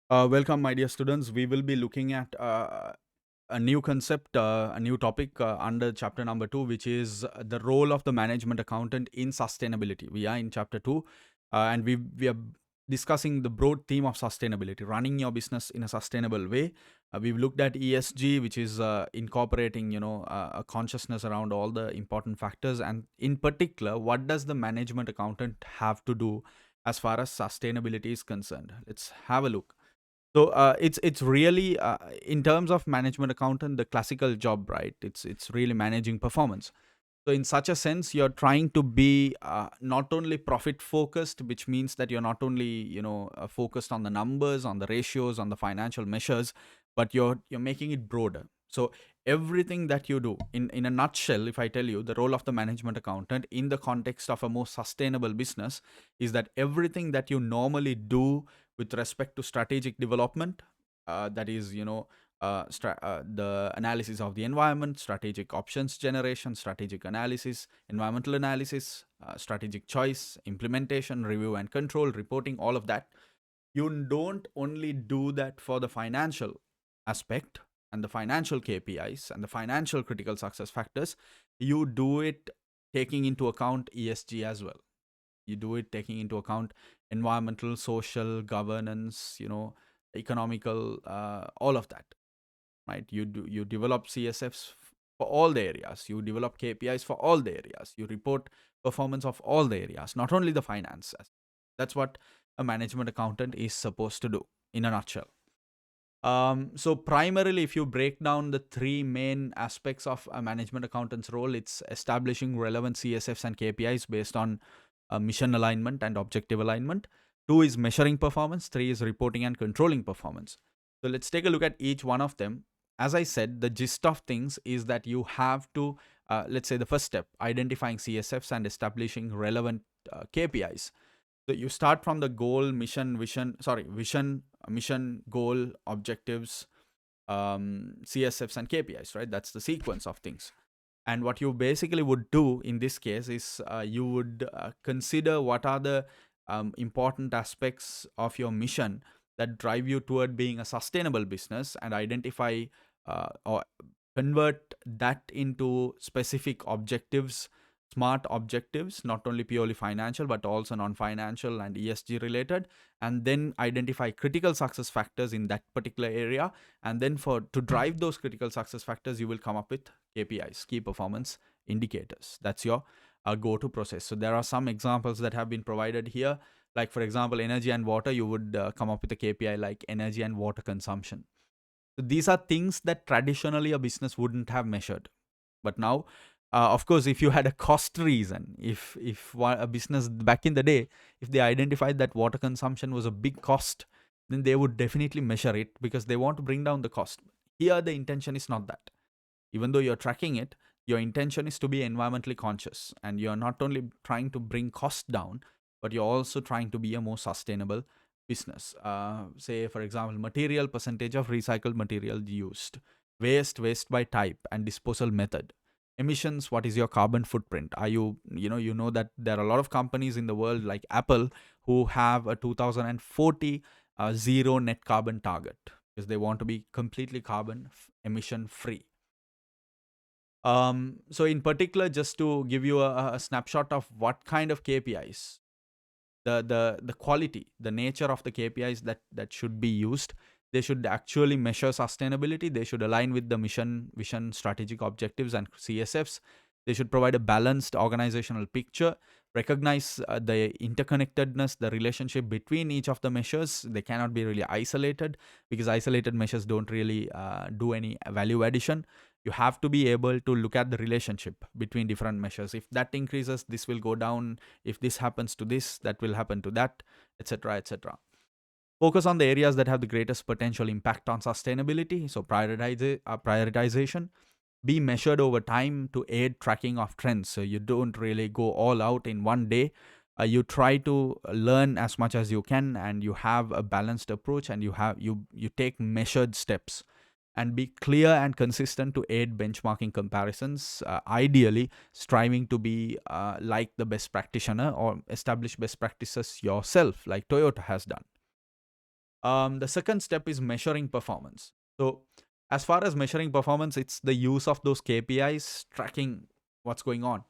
Welcome, my dear students. We will be looking at a new concept, a new topic under chapter number 2, which is the role of the management accountant in sustainability. We are in chapter 2, and we are discussing the broad theme of sustainability, running your business in a sustainable way. We've looked at ESG, which is incorporating, a consciousness around all the important factors, and in particular, what does the management accountant have to do as far as sustainability is concerned? Let's have a look. So it's really in terms of management accountant, the classical job, right? It's really managing performance. So in such a sense, you're trying to be not only profit focused, which means that you're not only focused on the numbers, on the ratios, on the financial measures, but you're making it broader. So everything that you do, in a nutshell, if I tell you the role of the management accountant in the context of a more sustainable business, is that everything that you normally do with respect to strategic development, that is, the analysis of the environment, strategic options generation, strategic analysis, environmental analysis, strategic choice, implementation, review and control, reporting, all of that. You don't only do that for the financial aspect and the financial KPIs and the financial critical success factors. You do it taking into account ESG as well. You do it taking into account environmental, social, governance, economical, all of that, right? You develop CSFs for all the areas. You develop KPIs for all the areas. You report performance of all the areas, not only the finances. That's what a management accountant is supposed to do in a nutshell. So primarily, if you break down the three main aspects of a management accountant's role, it's establishing relevant CSFs and KPIs based on mission alignment and objective alignment. Two is measuring performance. Three is reporting and controlling performance. So let's take a look at each one of them. As I said, the gist of things is that you have to, let's say, the first step, identifying CSFs and establishing relevant KPIs. So you start from the goal, vision, mission, goal, objectives, CSFs, and KPIs, right? That's the sequence of things. And what you basically would do in this case is you would consider what are the important aspects of your mission that drive you toward being a sustainable business, and identify or convert that into specific objectives, smart objectives, not only purely financial but also non-financial and ESG related, and then identify critical success factors in that particular area. And then for to drive those critical success factors, you will come up with KPIs, key performance indicators. That's your go-to process. So there are some examples that have been provided here. Like for example, energy and water, you would come up with a KPI like energy and water consumption. So these are things that traditionally a business wouldn't have measured. But now, of course, if you had a cost reason, if a business back in the day, if they identified that water consumption was a big cost, then they would definitely measure it because they want to bring down the cost. Here, the intention is not that. Even though you're tracking it, your intention is to be environmentally conscious, and you're not only trying to bring cost down, but you're also trying to be a more sustainable business. Say, for example, material percentage of recycled material used, waste by type and disposal method, emissions, what is your carbon footprint. Are you know that there are a lot of companies in the world like Apple who have a 2040 zero net carbon target because they want to be completely carbon emission free. So in particular, just to give you a snapshot of what kind of KPIs, the quality, the nature of the KPIs that should be used, they should actually measure sustainability. They should align with the mission, vision, strategic objectives, and CSFs. They should provide a balanced organizational picture, recognize the interconnectedness, the relationship between each of the measures. They cannot be really isolated because isolated measures don't really do any value addition. You have to be able to look at the relationship between different measures. If that increases, this will go down. If this happens to this, that will happen to that, etc., etc. Focus on the areas that have the greatest potential impact on sustainability. So prioritization. Be measured over time to aid tracking of trends. So you don't really go all out in one day. You try to learn as much as you can, and you have a balanced approach, and you take measured steps, and be clear and consistent to aid benchmarking comparisons, ideally striving to be like the best practitioner or establish best practices yourself like Toyota has done. The second step is measuring performance. So, as far as measuring performance, it's the use of those KPIs, tracking what's going on.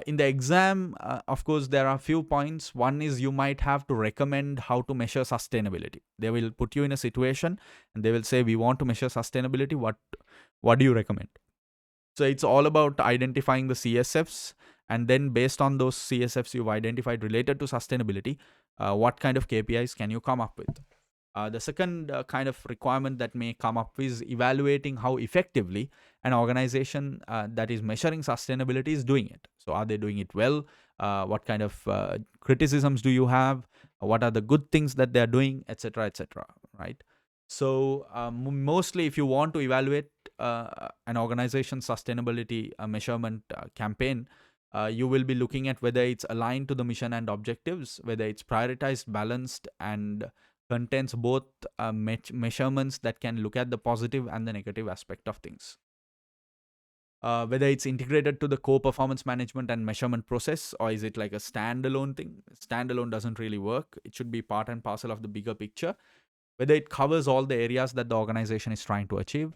In the exam, of course, there are a few points. One is you might have to recommend how to measure sustainability. They will put you in a situation and they will say, "We want to measure sustainability. What do you recommend?" So it's all about identifying the CSFs, and then based on those CSFs you've identified related to sustainability, what kind of KPIs can you come up with? The second kind of requirement that may come up is evaluating how effectively an organization that is measuring sustainability is doing it. So, are they doing it well? What kind of criticisms do you have? What are the good things that they are doing, etc., etc. Right. So, mostly, if you want to evaluate an organization's sustainability measurement campaign, you will be looking at whether it's aligned to the mission and objectives, whether it's prioritized, balanced, and contains both measurements that can look at the positive and the negative aspect of things. Whether it's integrated to the core performance management and measurement process, or is it like a standalone thing? Standalone doesn't really work. It should be part and parcel of the bigger picture. Whether it covers all the areas that the organization is trying to achieve,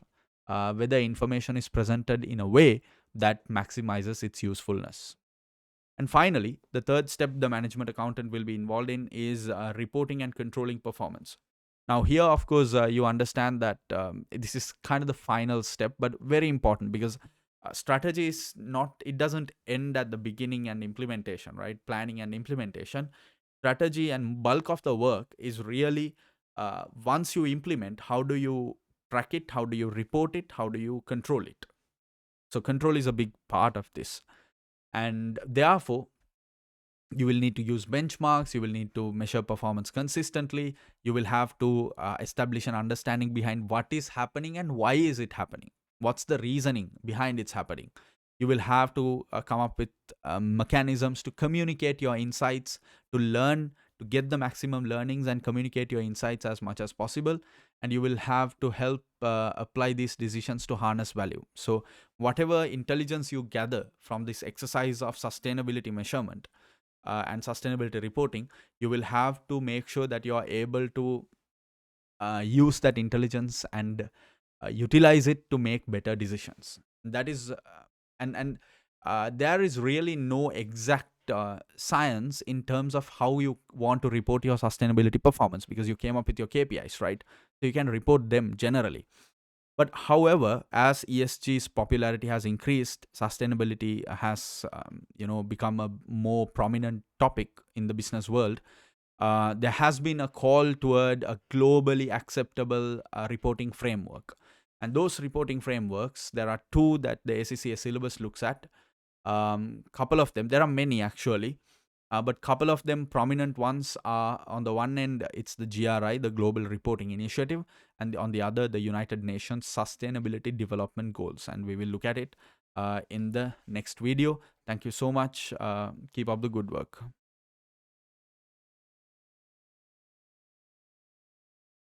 whether information is presented in a way that maximizes its usefulness. And finally, the third step the management accountant will be involved in is reporting and controlling performance. Now, here, of course, you understand that this is kind of the final step, but very important because strategy is not, it doesn't end at the beginning and implementation, right? Planning and implementation. Strategy and bulk of the work is really once you implement, how do you track it? How do you report it? How do you control it? So, control is a big part of this. And therefore, you will need to use benchmarks, you will need to measure performance consistently, you will have to establish an understanding behind what is happening and why is it happening, what's the reasoning behind it's happening. You will have to come up with mechanisms to communicate your insights, to learn, to get the maximum learnings and communicate your insights as much as possible. And you will have to help apply these decisions to harness value. So whatever intelligence you gather from this exercise of sustainability measurement and sustainability reporting, you will have to make sure that you are able to use that intelligence and utilize it to make better decisions. That is, and there is really no exact science in terms of how you want to report your sustainability performance, because you came up with your KPIs, right? So you can report them generally. But however, as ESG's popularity has increased, sustainability has become a more prominent topic in the business world. There has been a call toward a globally acceptable reporting framework. And those reporting frameworks, there are two that the ACCA syllabus looks at. Couple of them, there are many actually, but couple of them prominent ones are, on the one end, it's the GRI, the Global Reporting Initiative, and on the other, the United Nations Sustainability Development Goals. And we will look at it in the next video. Thank you so much. Keep up the good work.